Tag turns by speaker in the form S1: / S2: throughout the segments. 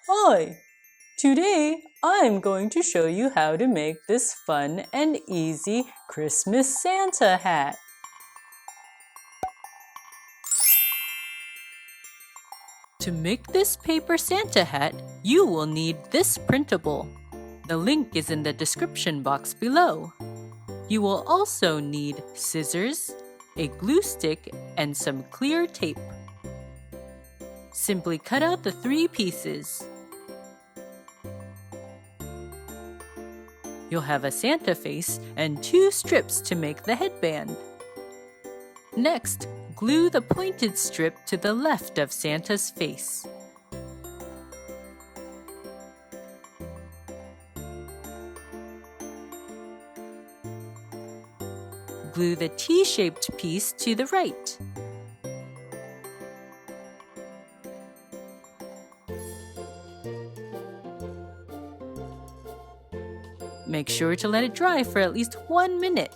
S1: Hi! Today I'm going to show you how to make this fun and easy Christmas Santa hat. To make this paper Santa hat, you will need this printable. The link is in the description box below. You will also need scissors, a glue stick, and some clear tape. Simply cut out the 3 pieces. You'll have a Santa face and 2 strips to make the headband. Next, glue the pointed strip to the left of Santa's face. Glue the T-shaped piece to the right. Make sure to let it dry for at least 1 minute.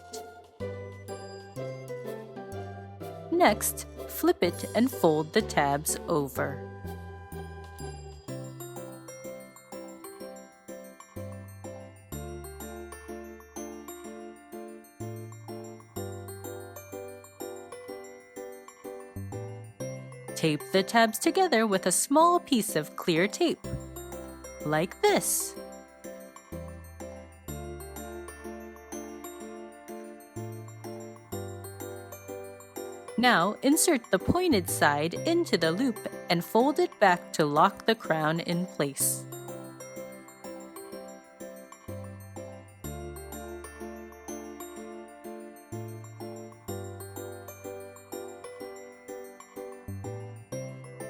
S1: Next, flip it and fold the tabs over. Tape the tabs together with a small piece of clear tape, like this. Now insert the pointed side into the loop and fold it back to lock the crown in place.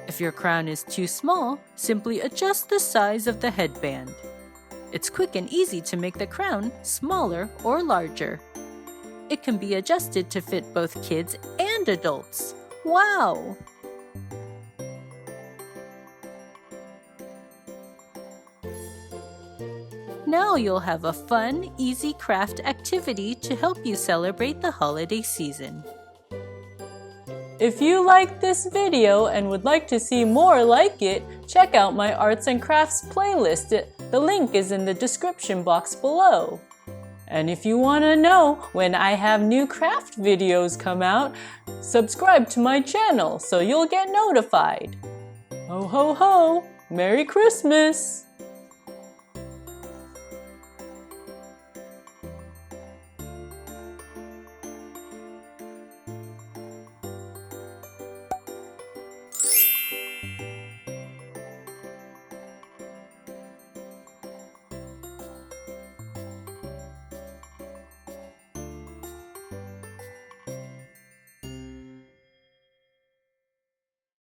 S1: If your crown is too small, simply adjust the size of the headband. It's quick and easy to make the crown smaller or larger. It can be adjusted to fit both kids and adults. Wow! Now you'll have a fun, easy craft activity to help you celebrate the holiday season. If you liked this video and would like to see more like it, check out my arts and crafts playlist. The link is in the description box below. And if you want to know when I have new craft videos come out, subscribe to my channel so you'll get notified. Ho ho ho! Merry Christmas!